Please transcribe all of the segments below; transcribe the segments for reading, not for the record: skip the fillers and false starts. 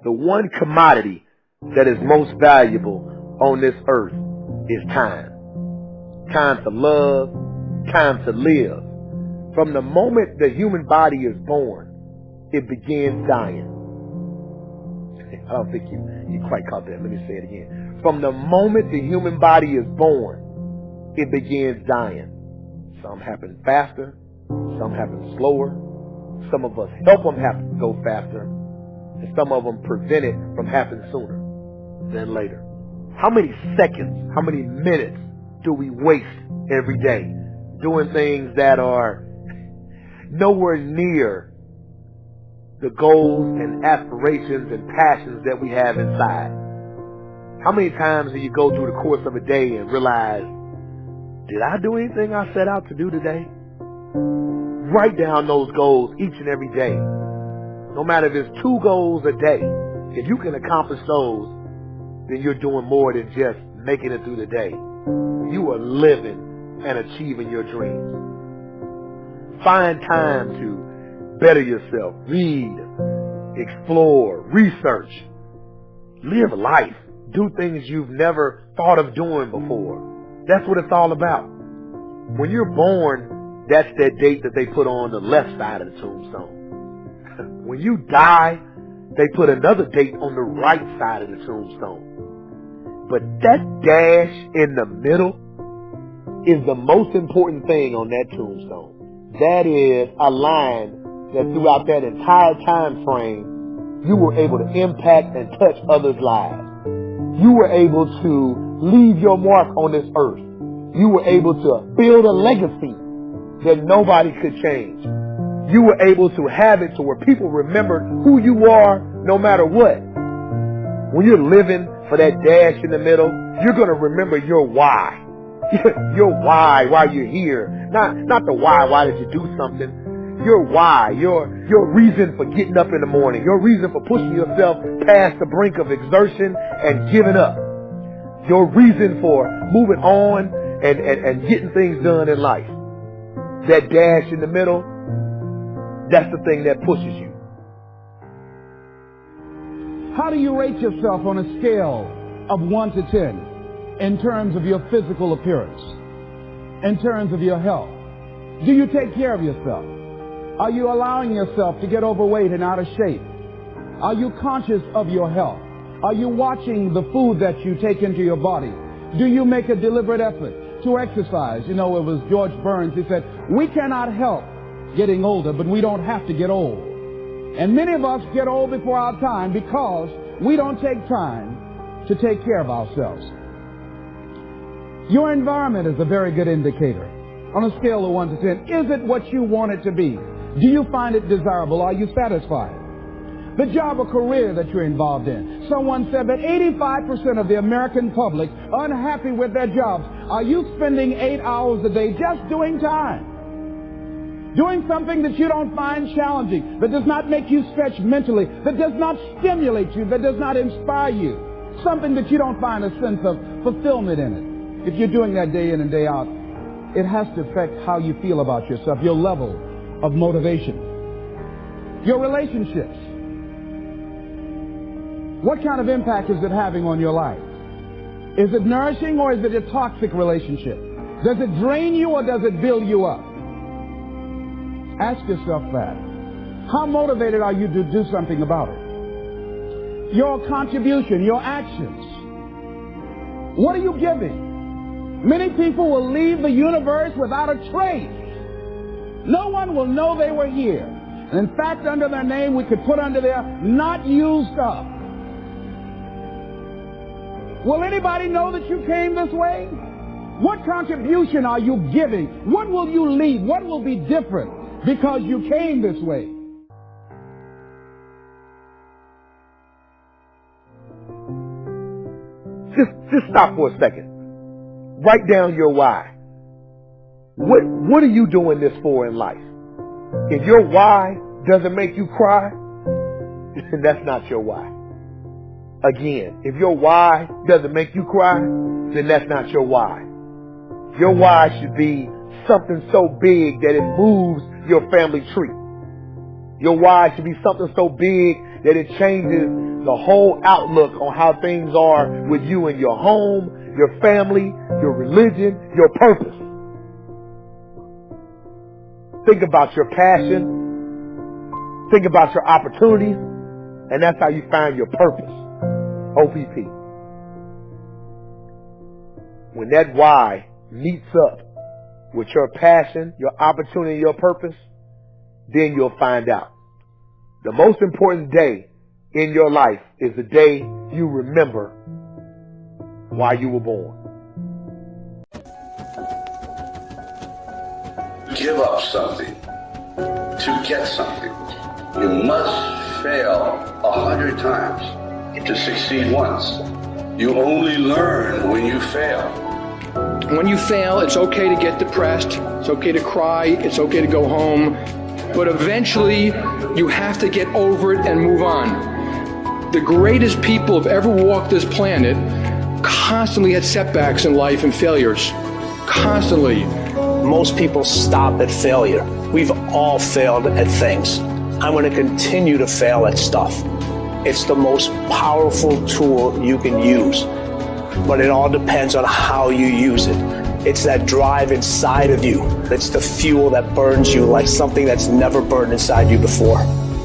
The one commodity that is most valuable on this earth is time. Time to love, time to live. From the moment the human body is born, it begins dying. I don't think you quite caught that. Let me say it again. From the moment the human body is born, it begins dying. Some happen faster, some happen slower. Some of us help them go faster, and some of them prevent it from happening sooner than later. How many seconds, how many minutes do we waste every day doing things that are nowhere near the goals and aspirations and passions that we have inside? How many times do you go through the course of a day and realize, did I do anything I set out to do today? Write down those goals each and every day. No matter if it's 2 goals a day, if you can accomplish those, then you're doing more than just making it through the day. You are living and achieving your dreams. Find time to better yourself. Read, explore, research. Live life. Do things you've never thought of doing before. That's what it's all about. When you're born, that's that date that they put on the left side of the tombstone. When you die, they put another date on the right side of the tombstone. But that dash in the middle is the most important thing on that tombstone. That is a line that throughout that entire time frame, you were able to impact and touch others' lives. You were able to leave your mark on this earth. You were able to build a legacy that nobody could change. You were able to have it to where people remembered who you are no matter what. When you're living for that dash in the middle, you're going to remember your why. Your why you're here. Not the why did you do something. Your why, your reason for getting up in the morning, your reason for pushing yourself past the brink of exertion and giving up. Your reason for moving on and getting things done in life. That dash in the middle, that's the thing that pushes you. How do you rate yourself on a scale of 1 to 10 in terms of your physical appearance, in terms of your health? Do you take care of yourself? Are you allowing yourself to get overweight and out of shape? Are you conscious of your health? Are you watching the food that you take into your body? Do you make a deliberate effort to exercise? You know, it was George Burns. He said, we cannot help getting older, but we don't have to get old. And many of us get old before our time because we don't take time to take care of ourselves. Your environment is a very good indicator. On a scale of 1 to 10, is it what you want it to be? Do you find it desirable? Are you satisfied? The job or career that you're involved in. Someone said that 85% of the American public are unhappy with their jobs. Are you spending 8 hours a day just doing time? Doing something that you don't find challenging, that does not make you stretch mentally, that does not stimulate you, that does not inspire you. Something that you don't find a sense of fulfillment in it. If you're doing that day in and day out, it has to affect how you feel about yourself, your level of motivation. Your relationships. What kind of impact is it having on your life? Is it nourishing or is it a toxic relationship? Does it drain you or does it build you up? Ask yourself that. How motivated are you to do something about it? Your contribution, your actions. What are you giving? Many people will leave the universe without a trace. No one will know they were here. And in fact, under their name, we could put under there, not used up. Will anybody know that you came this way? What contribution are you giving? What will you leave? What will be different because you came this way? Just stop for a second. Write down your why. What are you doing this for in life? If your why doesn't make you cry, then that's not your why. Again, if your why doesn't make you cry, then that's not your why. Your why should be something so big that it moves your family tree. Your why should be something so big that it changes the whole outlook on how things are with you and your home, your family, your religion, your purpose. Think about your passion. Think about your opportunities. And that's how you find your purpose. OPP. When that why meets up with your passion, your opportunity, your purpose, then you'll find out. The most important day in your life is the day you remember why you were born. Give up something to get something. You must fail 100 times to succeed once. You only learn when you fail. When you fail, it's okay to get depressed. It's okay to cry. It's okay to go home. But eventually, you have to get over it and move on. The greatest people who've ever walked this planet constantly had setbacks in life and failures. Constantly. Most people stop at failure. We've all failed at things. I'm going to continue to fail at stuff. It's the most powerful tool you can use, but it all depends on how you use it. It's that drive inside of you. It's the fuel that burns you like something that's never burned inside you before.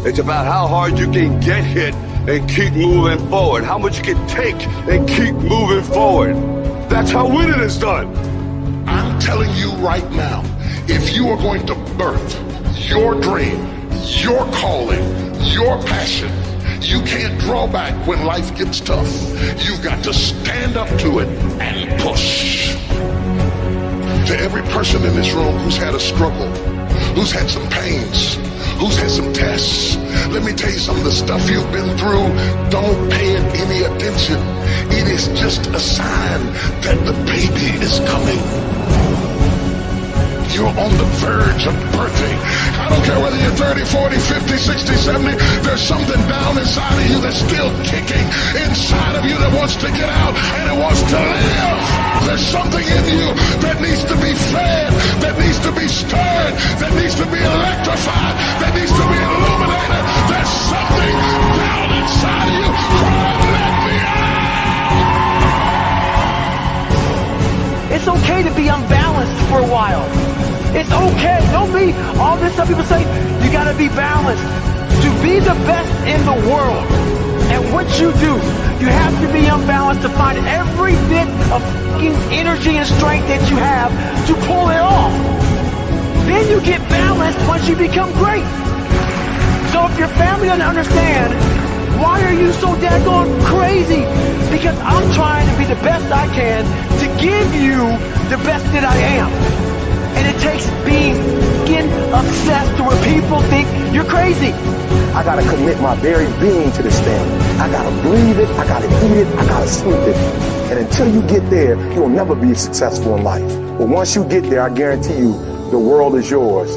It's about how hard you can get hit and keep moving forward. How much you can take and keep moving forward. That's how winning is done. I'm telling you right now, if you are going to birth your dream, your calling, your passion, you can't draw back when life gets tough. You've got to stand up to it and push. To every person in this room who's had a struggle, who's had some pains, who's had some tests, let me tell you some of the stuff you've been through. Don't pay it any attention. It is just a sign that the baby is coming. You're on the verge of birthing. I don't care whether you're 30, 40, 50, 60, 70. There's something down inside of you that's still kicking inside of you that wants to get out and it wants to live. There's something in you that needs to be fed, that needs to be stirred, that needs to be electrified, that needs to be illuminated. There's something down inside of you. Cry, let me out. It's okay to be unbalanced for a while. It's okay. Don't be all this stuff people say. You got to be balanced. To be the best in the world at what you do, you have to be unbalanced to find every bit of energy and strength that you have to pull it off. Then you get balanced once you become great. So if your family doesn't understand, why are you so daggone crazy? Because I'm trying to be the best I can to give you the best that I am. And it takes being obsessed to where people think you're crazy. I gotta commit my very being to this thing. I gotta breathe it, I gotta eat it, I gotta sleep it. And until you get there, you'll never be successful in life. But once you get there, I guarantee you, the world is yours.